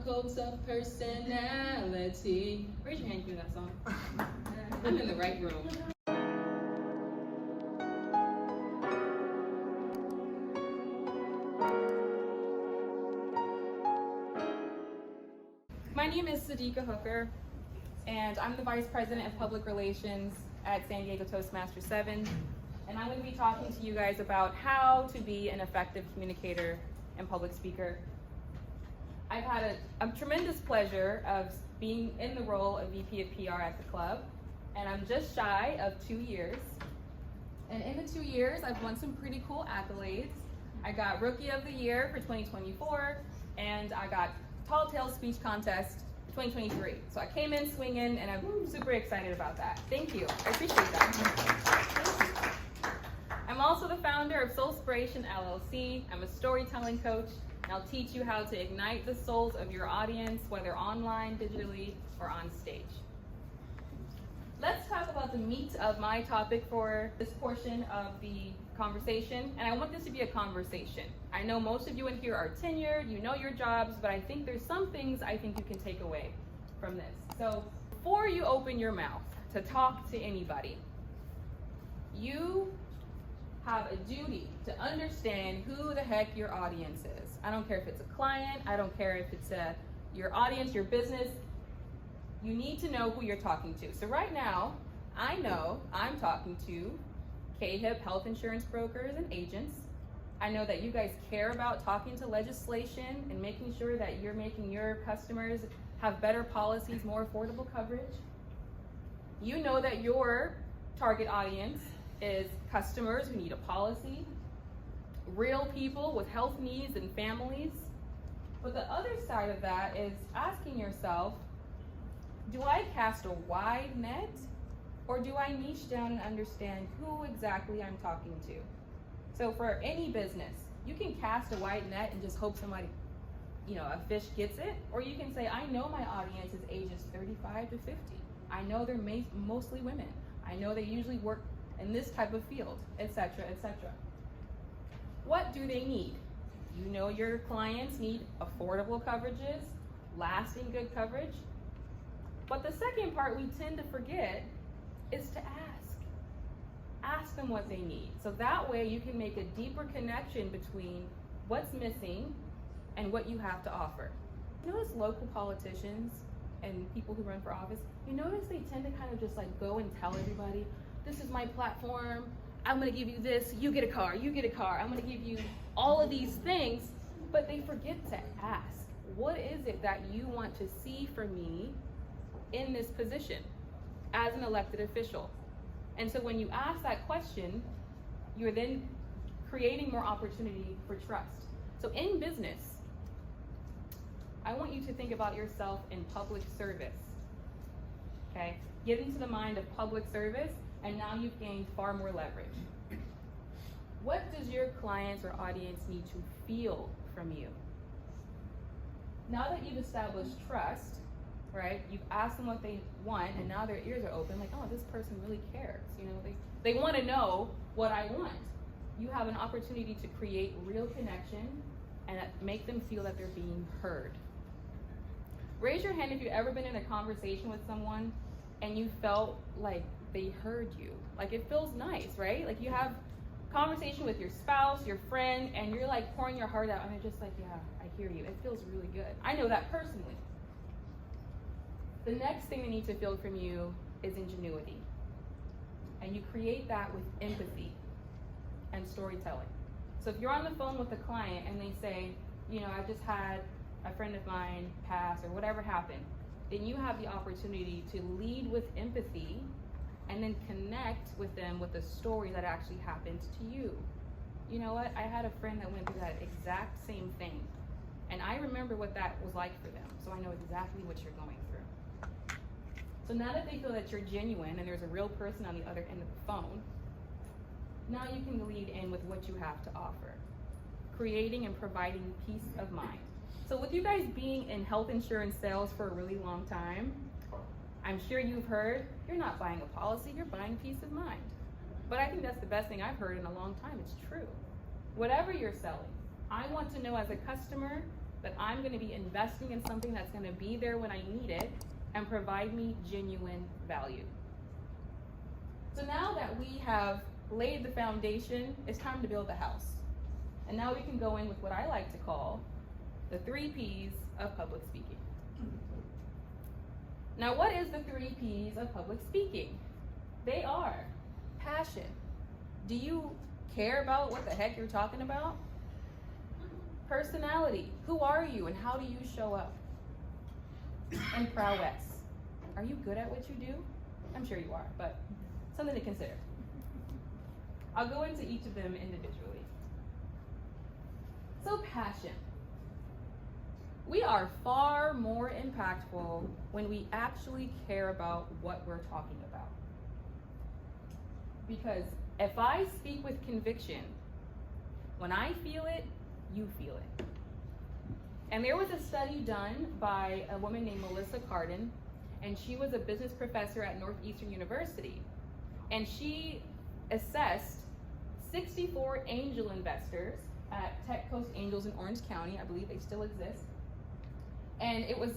cult of personality. Raise your hand if you know that song. I'm in the right room. My name is Sadiqa Hooker, and I'm the Vice President of Public Relations at San Diego Toastmasters 7. And I'm going to be talking to you guys about how to be an effective communicator and public speaker. I've had a tremendous pleasure of being in the role of VP of PR at the club, and I'm just shy of 2 years. And in the 2 years, I've won some pretty cool accolades. I got Rookie of the Year for 2024, and I got Tall Tales Speech Contest 2023. So I came in swinging, and I'm super excited about that. Thank you. I appreciate that. Thank you. I'm also the founder of Soulspiration LLC. I'm a storytelling coach, and I'll teach you how to ignite the souls of your audience, whether online, digitally, or on stage. Let's talk about the meat of my topic for this portion of the conversation, and I want this to be a conversation. I know most of you in here are tenured, you know your jobs, but I think there's some things I think you can take away from this. So before you open your mouth to talk to anybody, you have a duty to understand who the heck your audience is. I don't care if it's a client, I don't care if it's your audience, your business. You need to know who you're talking to. So right now, I know I'm talking to KHIP health insurance brokers and agents. I know that you guys care about talking to legislation and making sure that you're making your customers have better policies, more affordable coverage. You know that your target audience is customers who need a policy, real people with health needs and families. But the other side of that is asking yourself, do I cast a wide net, or do I niche down and understand who exactly I'm talking to? So for any business, you can cast a wide net and just hope somebody, a fish gets it, or you can say, I know my audience is ages 35 to 50. I know they're mostly women. I know they usually work in this type of field, etc., etc. What do they need? You know your clients need affordable coverages, lasting good coverage. But the second part we tend to forget is to ask. Ask them what they need. So that way you can make a deeper connection between what's missing and what you have to offer. You notice local politicians and people who run for office, you notice they tend to kind of just like go and tell everybody, this is my platform, I'm gonna give you this, you get a car, you get a car, I'm gonna give you all of these things, but they forget to ask, what is it that you want to see from me in this position as an elected official? And so when you ask that question, you're then creating more opportunity for trust. So in business, I want you to think about yourself in public service, okay? Get into the mind of public service, and now you've gained far more leverage. What does your clients or audience need to feel from you? Now that you've established trust, right? You've asked them what they want, and now their ears are open, like, oh, this person really cares. They want to know what I want. You have an opportunity to create real connection and make them feel that they're being heard. Raise your hand if you've ever been in a conversation with someone and you felt like they heard you. Like, it feels nice, right? Like you have conversation with your spouse, your friend, and you're like pouring your heart out, and they're just like, yeah, I hear you. It feels really good. I know that personally. The next thing they need to feel from you is ingenuity. And you create that with empathy and storytelling. So if you're on the phone with a client and they say, I just had a friend of mine pass or whatever happened, then you have the opportunity to lead with empathy and then connect with them with a story that actually happened to you. You know what? I had a friend that went through that exact same thing. And I remember what that was like for them. So I know exactly what you're going through. So now that they feel that you're genuine and there's a real person on the other end of the phone, now you can lead in with what you have to offer, creating and providing peace of mind. So with you guys being in health insurance sales for a really long time, I'm sure you've heard, you're not buying a policy, you're buying peace of mind. But I think that's the best thing I've heard in a long time. It's true. Whatever you're selling, I want to know as a customer that I'm going to be investing in something that's going to be there when I need it and provide me genuine value. So now that we have laid the foundation, it's time to build the house. And now we can go in with what I like to call the 3 P's of public speaking. Now, what is the 3 P's of public speaking? They are passion. Do you care about what the heck you're talking about? Personality. Who are you and how do you show up? And prowess. Are you good at what you do? I'm sure you are, but something to consider. I'll go into each of them individually. So, passion. We are far more impactful when we actually care about what we're talking about. Because if I speak with conviction, when I feel it, you feel it. And there was a study done by a woman named Melissa Cardin, and she was a business professor at Northeastern University. And she assessed 64 angel investors at Tech Coast Angels in Orange County. I believe they still exist. And it was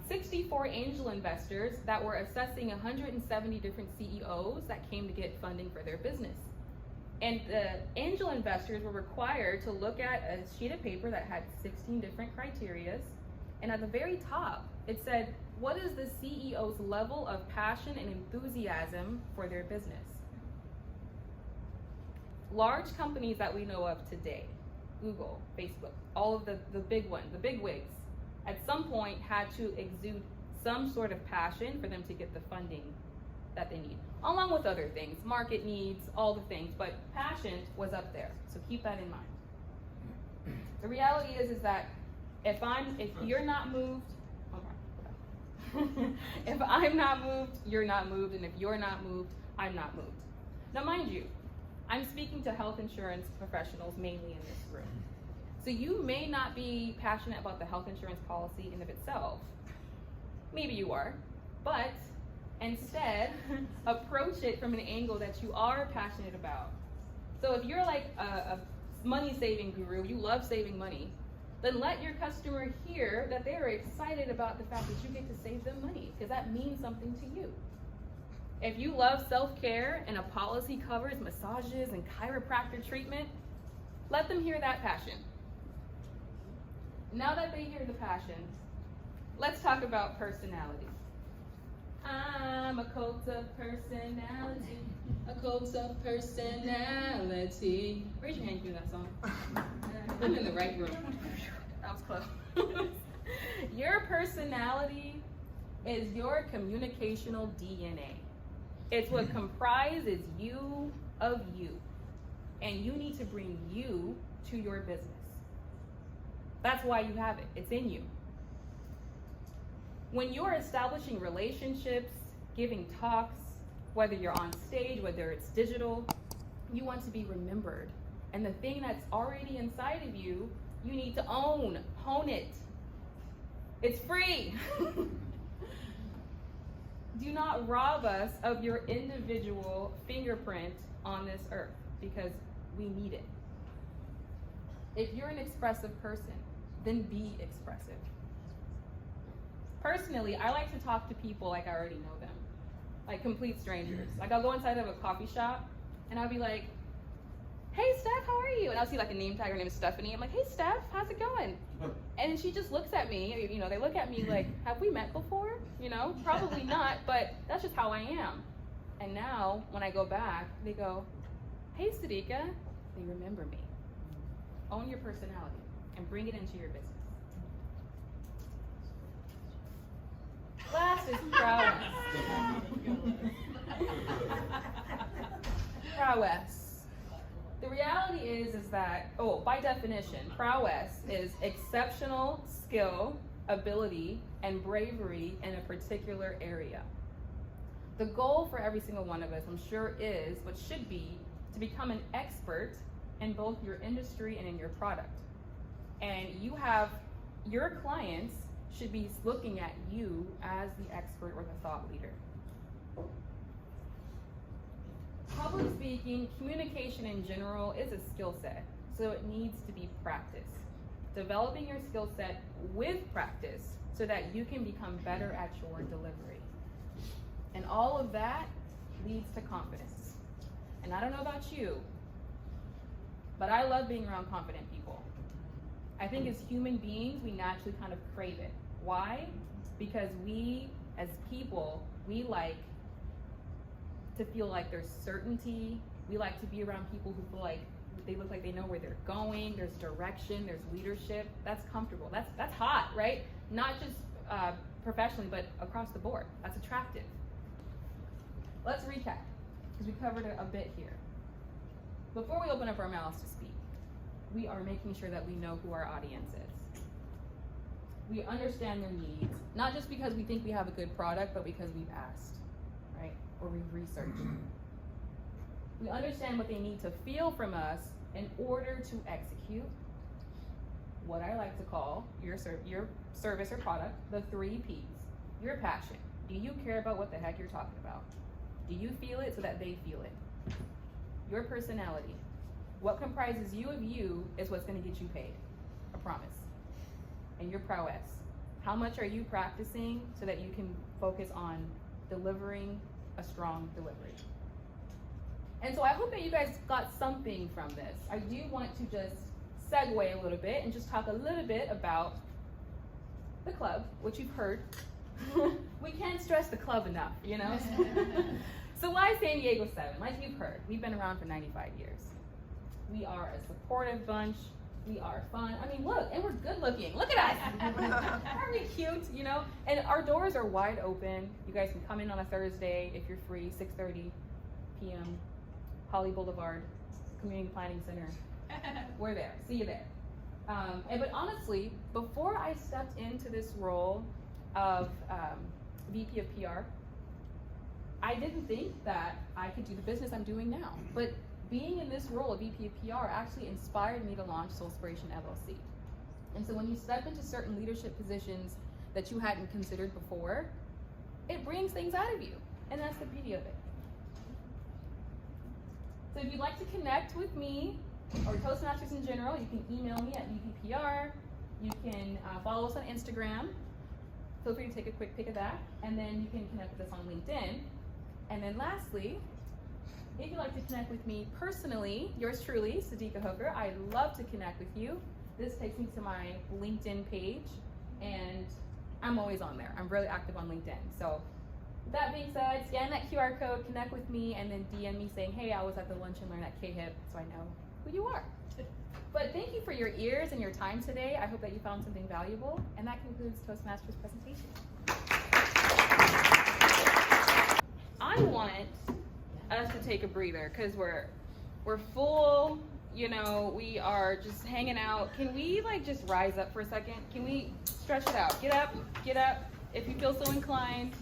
64 angel investors that were assessing 170 different CEOs that came to get funding for their business. And the angel investors were required to look at a sheet of paper that had 16 different criterias. And at the very top, it said, what is the CEO's level of passion and enthusiasm for their business? Large companies that we know of today, Google, Facebook, all of the big ones, the big wigs, at some point had to exude some sort of passion for them to get the funding that they need, along with other things, market needs, all the things, but passion was up there, so keep that in mind. The reality is that if you're not moved, if I'm not moved, you're not moved, and if you're not moved, I'm not moved. Now mind you, I'm speaking to health insurance professionals mainly in this room. So you may not be passionate about the health insurance policy in and of itself. Maybe you are, but instead approach it from an angle that you are passionate about. So if you're like a money saving guru, you love saving money, then let your customer hear that they're excited about the fact that you get to save them money, because that means something to you. If you love self-care and a policy covers massages and chiropractor treatment, let them hear that passion. Now that they hear the passion, let's talk about personality. I'm a cult of personality, a cult of personality. Raise your hand if you know that song. I'm in the right room. That was close. Your personality is your communicational DNA. It's what comprises you of you. And you need to bring you to your business. That's why you have it. It's in you. When you're establishing relationships, giving talks, whether you're on stage, whether it's digital, you want to be remembered. And the thing that's already inside of you, you need to hone it. It's free. Do not rob us of your individual fingerprint on this earth, because we need it. If you're an expressive person, then be expressive. Personally, I like to talk to people like I already know them, like complete strangers. Like I'll go inside of a coffee shop and I'll be like, hey Steph, how are you? And I'll see like a name tag, her name is Stephanie. I'm like, hey Steph, how's it going? And she just looks at me, you know, they look at me like, have we met before? You know, probably not, but that's just how I am. And now when I go back, they go, hey Sadiqa, they remember me. Own your personality and bring it into your business. Last is prowess. Prowess. The reality is that, by definition, prowess is exceptional skill, ability, and bravery in a particular area. The goal for every single one of us, I'm sure, is, what should be, to become an expert in both your industry and in your product. And your clients should be looking at you as the expert or the thought leader. Public speaking, communication in general, is a skill set, so it needs to be practiced. developing your skill set with practice so that you can become better at your delivery. And all of that leads to confidence. And I don't know about you, but I love being around confident people. I think as human beings, we naturally kind of crave it. Why? Because we, as people, we like to feel like there's certainty. We like to be around people who feel like they look like they know where they're going. There's direction, there's leadership. That's comfortable. That's hot, right? Not just professionally, but across the board. That's attractive. Let's recap, because we covered a bit here. Before we open up our mouths to speak, we are making sure that we know who our audience is. We understand their needs, not just because we think we have a good product, but because we've asked, right? Or we've researched. We understand what they need to feel from us in order to execute what I like to call your service or product, the 3 Ps. Your passion. Do you care about what the heck you're talking about? Do you feel it so that they feel it? Your personality. What comprises you of you is what's going to get you paid. I promise. And your prowess. How much are you practicing so that you can focus on delivering a strong delivery? And so I hope that you guys got something from this. I do want to just segue a little bit and just talk a little bit about the club, which you've heard. We can't stress the club enough, you know? So why San Diego 7? Like you've heard, we've been around for 95 years. We are a supportive bunch. We are fun. I mean, look, and we're good looking. Look at us. Aren't we cute, you know? And our doors are wide open. You guys can come in on a Thursday if you're free, 6:30 p.m. Holly Boulevard, Community Planning Center. We're there. See you there. But honestly, before I stepped into this role of VP of PR, I didn't think that I could do the business I'm doing now. But being in this role of VP of PR actually inspired me to launch Soulspiration LLC. And so when you step into certain leadership positions that you hadn't considered before, it brings things out of you. And that's the beauty of it. So if you'd like to connect with me or Toastmasters in general, you can email me at VPPR. You can follow us on Instagram. Feel free to take a quick pic of that. And then you can connect with us on LinkedIn. And then lastly, if you'd like to connect with me personally, yours truly, Sadiqa Hooker, I'd love to connect with you. This takes me to my LinkedIn page, and I'm always on there. I'm really active on LinkedIn. So with that being said, scan that QR code, connect with me, and then DM me saying, hey, I was at the Lunch and Learn at KHIP, so I know who you are. But thank you for your ears and your time today. I hope that you found something valuable, and that concludes Toastmasters' presentation. I want us to take a breather because we're full, you know, we are just hanging out. Can we like just rise up for a second? Can we stretch it out? Get up if you feel so inclined.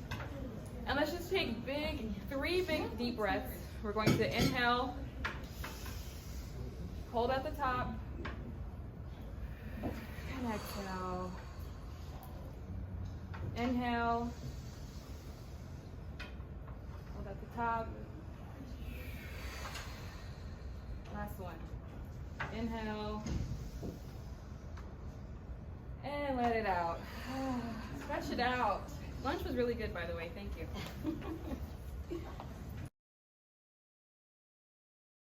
And let's just take 3 big deep breaths. We're going to inhale, hold at the top, and exhale. Inhale, hold at the top. Last one. Inhale. And let it out. Stretch it out. Lunch was really good, by the way. Thank you.